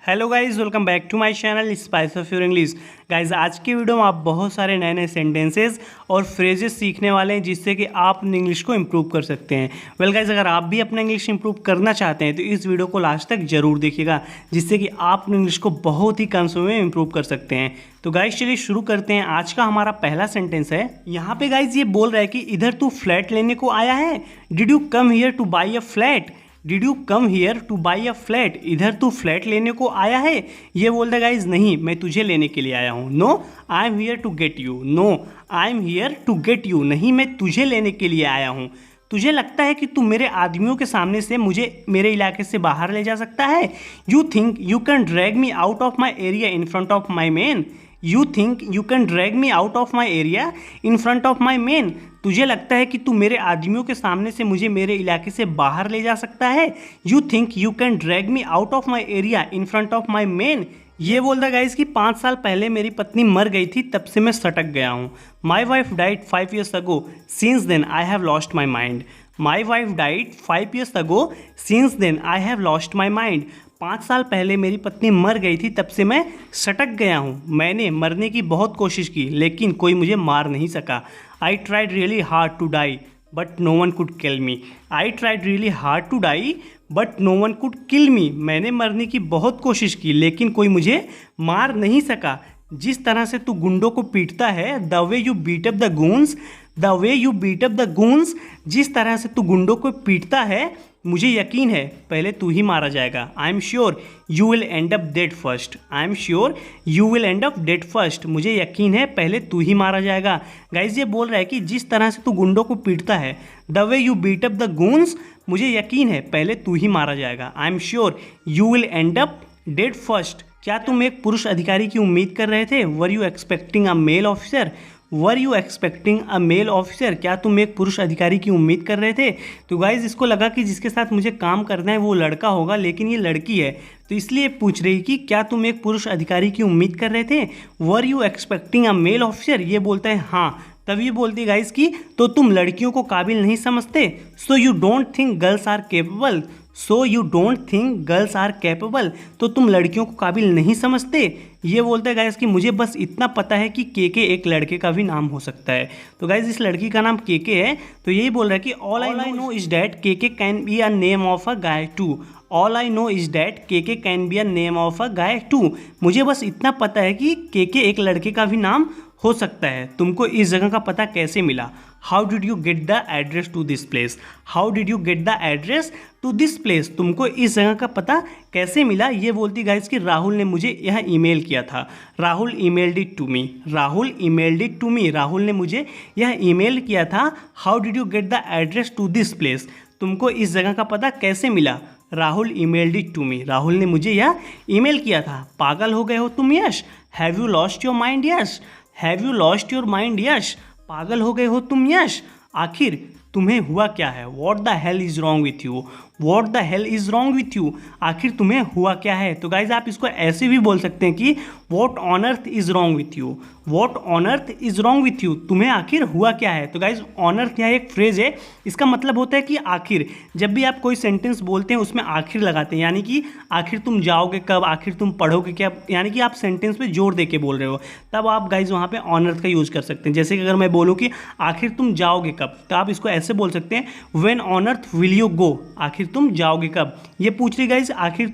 Hello guys, welcome back to my channel spice of your English. Guys आज की video में आप बहुत सारे नए नए सेंटेंसेस और फ्रेजेस सीखने वाले हैं जिससे कि आप अपनी इंग्लिश को इम्प्रूव कर सकते हैं। वेल गाइज, अगर आप भी अपना इंग्लिश इंप्रूव करना चाहते हैं तो इस वीडियो को लास्ट तक जरूर देखिएगा, जिससे कि आप अपनी इंग्लिश को बहुत ही कम समय में इम्प्रूव कर सकते हैं। तो गाइज चलिए शुरू करते हैं। आज का हमारा पहला सेंटेंस है। यहाँ पे गाइज ये बोल रहा है कि इधर तू फ्लैट लेने को आया है। Did you come here two by a flat? Did you come here two by a flat? इधर तू फ्लैट लेने को आया है? ये बोल रहा गाइज नहीं, मैं तुझे लेने के लिए आया हूँ। No I am here to get you. No I am here to get you. नहीं, मैं तुझे लेने के लिए आया हूँ। तुझे लगता है कि तू मेरे आदमियों के सामने से मुझे मेरे इलाके से बाहर ले जा सकता है? You think you can drag me out of my area in front of my man? You think you can drag me out of my area in front of my man? तुझे लगता है कि तू मेरे आदमियों के सामने से मुझे मेरे इलाके से बाहर ले जा सकता है? You think you can drag me out of my area in front of my man? ये बोल रहा गाइस कि 5 साल पहले मेरी पत्नी मर गई थी, तब से मैं सटक गया हूँ। My wife died 5 years ago, since then I have lost my mind. My wife died 5 years ago, since then I have lost my mind. 5 साल पहले मेरी पत्नी मर गई थी, तब से मैं सटक गया हूँ। मैंने मरने की बहुत कोशिश की, लेकिन कोई मुझे मार नहीं सका। I tried really hard to die but no one could kill me. I tried really hard to die but no one could kill me. मैंने मरने की बहुत कोशिश की, लेकिन कोई मुझे मार नहीं सका। जिस तरह से तू गुंडों को पीटता है, the way you beat up the goons, the way you beat up the goons, जिस तरह से तू गुंडों को पीटता है, मुझे यकीन है पहले तू ही मारा जाएगा। I am sure you will end up dead first. I am sure you will end up dead first. मुझे यकीन है पहले तू ही मारा जाएगा। गाइज ये बोल रहा है कि जिस तरह से तू गुंडों को पीटता है, the way you beat up the goons, मुझे यकीन है पहले तू ही मारा जाएगा। I am sure you will end up dead first. क्या तुम एक पुरुष अधिकारी की उम्मीद कर रहे थे? Were you expecting a male officer? Were you expecting a male officer? क्या तुम एक पुरुष अधिकारी की उम्मीद कर रहे थे? तो गाइज इसको लगा कि जिसके साथ मुझे काम करना है वो लड़का होगा, लेकिन ये लड़की है, तो इसलिए पूछ रही कि क्या तुम एक पुरुष अधिकारी की उम्मीद कर रहे थे? Were you expecting a male officer? ये बोलता है हाँ। तब ये बोलती है गाइज कि तो तुम लड़कियों को काबिल नहीं समझते? So you don't think girls are capable? So you don't think girls are capable? तो तुम लड़कियों को काबिल नहीं समझते? ये बोलते हैं गाइस कि मुझे बस इतना पता है कि केके एक लड़के का भी नाम हो सकता है। तो गाइस इस लड़की का नाम केके है। तो यही बोल रहा है कि all I know is that KK can be a name of a guy too. All I know is that KK can be a name of a guy too. मुझे बस इतना पता है कि केके एक लड़के का भी नाम हो सकता है। तुमको इस जगह का पता कैसे मिला? How did you get the address to this place? How did you get the address to this place? तुमको इस जगह का पता कैसे मिला? ये बोलती गाइस कि राहुल ने मुझे यह ईमेल किया था। Rahul emailed it to me. Rahul emailed it to me. Rahul ने मुझे यह ईमेल किया था। How did you get the address to this place? तुमको इस जगह का पता कैसे मिला? Rahul emailed it to me. Rahul ने मुझे यह ईमेल किया था। पागल हो गए हो तुम Yash? Have you lost your mind Yash? Have you lost your mind Yash? पागल हो गए हो तुम यश? आखिर तुम्हें हुआ क्या है? What the hell is wrong with you? What the hell is wrong with you? आखिर तुम्हें हुआ क्या है? तो गाइज आप इसको ऐसे भी बोल सकते हैं कि what on earth is wrong with you? What on earth is wrong with you? तुम्हें आखिर हुआ क्या है? तो गाइज ऑन अर्थ यहाँ एक फ्रेज है, इसका मतलब होता है कि आखिर। जब भी आप कोई सेंटेंस बोलते हैं उसमें आखिर लगाते हैं, यानी कि आखिर तुम जाओगे कब, आखिर तुम पढ़ोगे क्या, यानी कि आप सेंटेंस पे जोर दे के बोल रहे हो, तब आप गाइज वहाँ पे ऑन अर्थ का यूज़ कर सकते हैं। जैसे कि अगर मैं बोलूँ कि आखिर तुम जाओगे कब, तो आप इसको ऐसे बोल सकते हैं when on earth will you go? आखिर तुम जाओगे कब? ये पूछ रही गाइज आखिर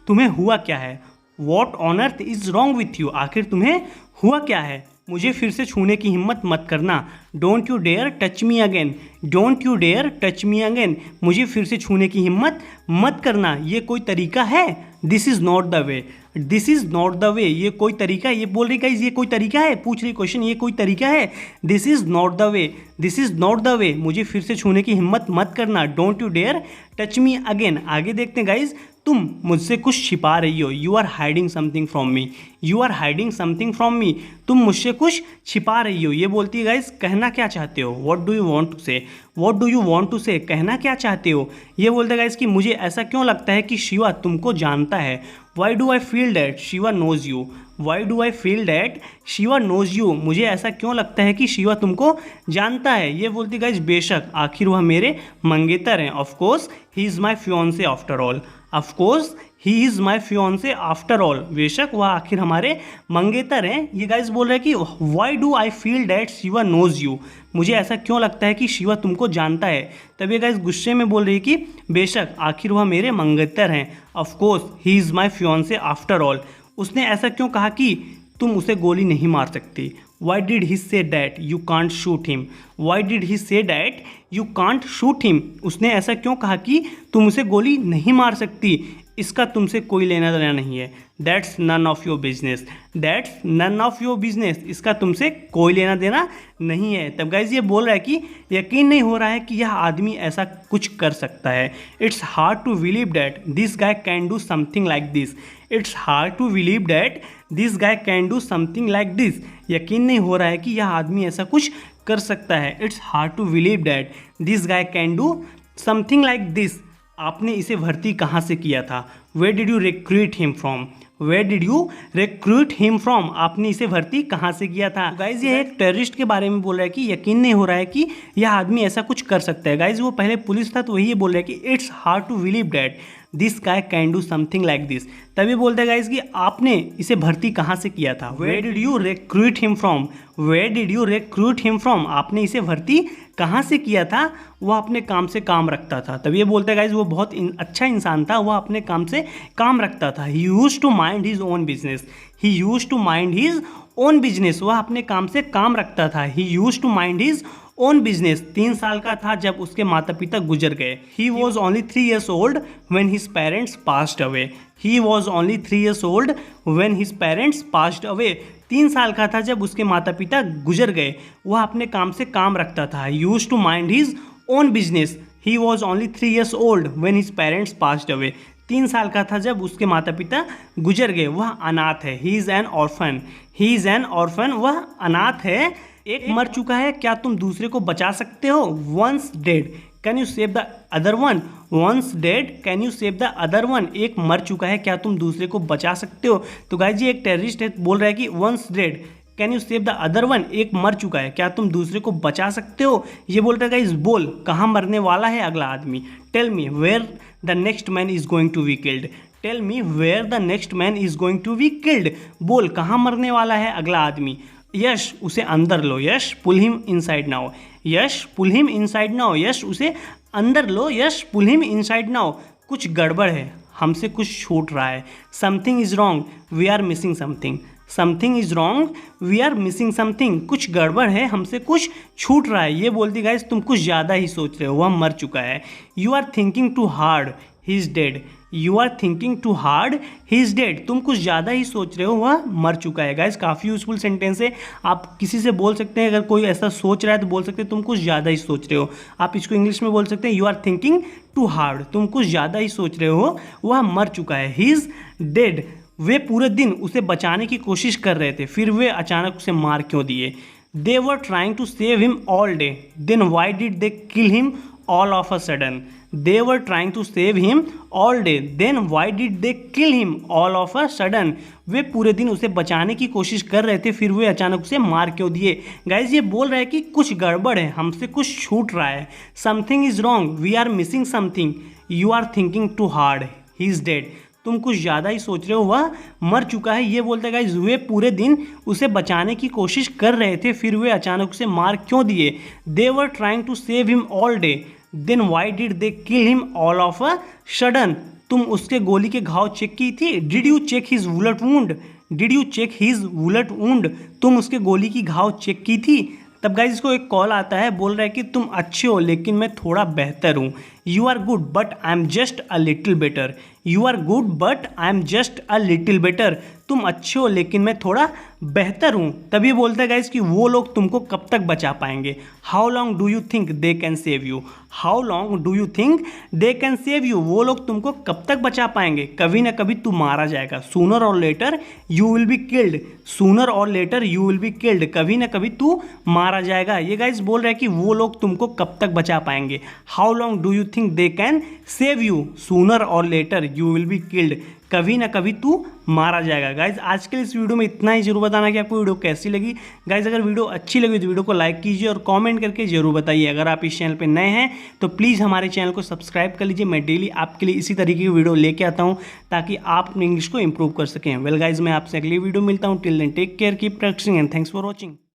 तुम्हें हुआ क्या है? What on earth is wrong with you? आखिर तुम्हें हुआ क्या है? मुझे फिर से छूने की हिम्मत मत करना। Don't you dare touch me again. Don't you dare touch me again. मुझे फिर से छूने की हिम्मत मत करना। ये कोई तरीका है? This is not the way. This is not the वे। ये कोई तरीका है? ये बोल रही गाइज ये कोई तरीका है? पूछ रही क्वेश्चन, ये कोई तरीका है? This is not the way. This is not the way. मुझे फिर से छूने की हिम्मत मत करना। Don't you dare touch me again. आगे देखते हैं गाइज। तुम मुझसे कुछ छिपा रही हो। You are hiding something from me. You are hiding something from me. तुम मुझसे कुछ छिपा रही हो। ये बोलती है गाइज कहना क्या चाहते हो? What do you want to say? What do you want to say? कहना क्या चाहते हो? ये बोलते हैं गाइज कि मुझे ऐसा क्यों लगता है कि शिवा तुमको जानता है। Why do I feel that Shiva knows you? Why do I feel that Shiva knows you? मुझे ऐसा क्यों लगता है कि शिवा तुमको जानता है। ये बोलती गाइज बेशक, आखिर वह मेरे मंगेतर हैं। Of course he is my fiance after all. Of course he is my fiance after all, बेशक वह आखिर हमारे मंगेतर हैं। ये गाइज बोल रहे हैं कि why do I feel that Shiva knows you, मुझे ऐसा क्यों लगता है कि शिवा तुमको जानता है। तब ये गाइज गुस्से में बोल रही है कि बेशक आखिर वह मेरे मंगेतर हैं, of course he is my fiance after all. उसने ऐसा क्यों कहा कि तुम उसे गोली नहीं मार सकती। Why did he say that you can't shoot him, why did he say that you can't shoot him, उसने ऐसा क्यों कहा कि तुम उसे गोली नहीं मार सकती, इसका तुमसे कोई लेना देना नहीं है। That's none of your business, that's none of your business, इसका तुमसे कोई लेना देना नहीं है। तब गाइज ये बोल रहा है कि यकीन नहीं हो रहा है कि यह आदमी ऐसा कुछ कर सकता है। It's hard to believe that this guy can do something like this, it's hard to believe that this guy can do something like this, यकीन नहीं हो रहा है कि यह आदमी ऐसा कुछ कर सकता है। It's hard to believe that this guy can do something like this, आपने इसे भर्ती कहाँ से किया था। Where did you recruit him from, where did you recruit him from, आपने इसे भर्ती कहाँ से किया था। गाइज ये एक टेररिस्ट के बारे में बोल रहा है कि यकीन नहीं हो रहा है कि यह आदमी ऐसा कुछ कर सकता है। गाइज वो पहले पुलिस था तो वही ये बोल रहा है कि it's hard to believe that this guy can do something like this. तभी बोलते हैं गाइज कि आपने इसे भर्ती कहाँ से किया था। Where did you recruit him from, where did you recruit him from, आपने इसे भर्ती कहाँ से किया था। वह अपने काम से काम रखता था। तब ये बोलते हैं गाइज वो बहुत अच्छा इंसान था, वह अपने काम से काम रखता था। He used to mind his own business, he used to mind his own business, वह अपने काम से काम रखता था। He used to mind his own business, 3 साल का था जब उसके माता पिता गुजर गए। ही was only 3 years old when his parents passed away, he was only 3 years old when his parents passed away, 3 साल का था जब उसके माता पिता गुजर गए। वह अपने काम से काम रखता था। Used to mind his own business, he was only 3 years old when his parents passed away, 3 साल का था जब उसके माता पिता गुजर गए। वह अनाथ है। He is an orphan, he is an orphan, वह अनाथ है। एक मर चुका है, क्या तुम दूसरे को बचा सकते हो। Once dead can you save the other one, once dead can you save the other one, एक मर चुका है, क्या तुम दूसरे को बचा सकते हो। तो गाइस जी एक टेररिस्ट है, बोल रहा है कि once dead can you save the other one, एक मर चुका है, क्या तुम दूसरे को बचा सकते हो। ये बोल रहा है गाइस बोल कहाँ मरने वाला है अगला आदमी। Tell me where the next man is going to be killed, tell me where the next man is going to be killed, बोल कहाँ मरने वाला है अगला आदमी। यश उसे अंदर लो, Yash pull him inside now, Yash pull him inside now, Yash उसे अंदर लो, Yash pull him inside now, कुछ गड़बड़ है, हमसे कुछ छूट रहा है। Something is wrong we are missing something, something is wrong we are missing something, कुछ गड़बड़ है, हमसे कुछ छूट रहा है। ये बोलती गाइस तुम कुछ ज़्यादा ही सोच रहे हो, वह मर चुका है। You are thinking too hard he is dead, you are thinking too hard he is dead, तुम कुछ ज़्यादा ही सोच रहे हो, वह मर चुका है। गाइस काफ़ी यूजफुल सेंटेंस है, आप किसी से बोल सकते हैं, अगर कोई ऐसा सोच रहा है तो बोल सकते हैं तुम कुछ ज़्यादा ही सोच रहे हो। आप इसको इंग्लिश में बोल सकते हैं you are thinking too hard, तुम कुछ ज़्यादा ही सोच रहे हो, वह मर चुका है। ही इज़ डेड, वे पूरे दिन उसे बचाने की कोशिश कर रहे थे, फिर वे अचानक उसे मार क्यों दिए। They were trying to save him all day, then why did they kill him all of a sudden. They were trying to save him all day, then why did they kill him all of a sudden? वे पूरे दिन उसे बचाने की कोशिश कर रहे थे, फिर वे अचानक उसे मार क्यों दिए। गाइज ये बोल रहा है कि कुछ गड़बड़ है, हमसे कुछ छूट रहा है। Something is wrong we are missing something, you are thinking too hard he is dead, तुम कुछ ज़्यादा ही सोच रहे हो, वह मर चुका है। ये बोलते हैं गाइज वे पूरे दिन उसे बचाने की कोशिश कर रहे थे, फिर वे अचानक उसे मार क्यों दिए। They were trying to save him all day, then why did they kill him all of a sudden. तुम उसके गोली के घाव चेक की थी। Did you check his bullet wound, did you check his bullet wound, तुम उसके गोली की घाव चेक की थी। तब गाइज इसको एक कॉल आता है, बोल रहा है कि तुम अच्छे हो लेकिन मैं थोड़ा बेहतर हूँ। You are good but I am just a little better, you are good but I am just a little better, तुम अच्छे हो लेकिन मैं थोड़ा बेहतर हूँ। तभी बोलते हैं गाइज कि वो लोग तुमको कब तक बचा पाएंगे। How long do you think they can save you, how long do you think they can save you, वो लोग तुमको कब तक बचा पाएंगे। कभी ना कभी तू मारा जाएगा, sooner or later you will be killed, sooner or later you will be killed, कभी ना कभी तू मारा जाएगा। ये गाइज बोल रहे हैं कि वो लोग तुमको कब तक बचा पाएंगे। How long do you think they can save you, sooner or later you will be killed, कभी ना कभी तू मारा जाएगा। गाइज आज के इस वीडियो में इतना ही, जरूर बताना कि आपको वीडियो कैसी लगी। गाइज अगर वीडियो अच्छी लगी तो वीडियो को लाइक कीजिए और कमेंट करके जरूर बताइए। अगर आप इस चैनल पे नए हैं तो प्लीज़ हमारे चैनल को सब्सक्राइब कर लीजिए। मैं डेली आपके लिए इसी तरीके की वीडियो लेके आता हूँ ताकि आप अपनी इंग्लिश को इंप्रूव कर सकें। वेल गाइज मैं आपसे अगली वीडियो मिलता हूँ। Till then take care, keep practising and thanks for watching.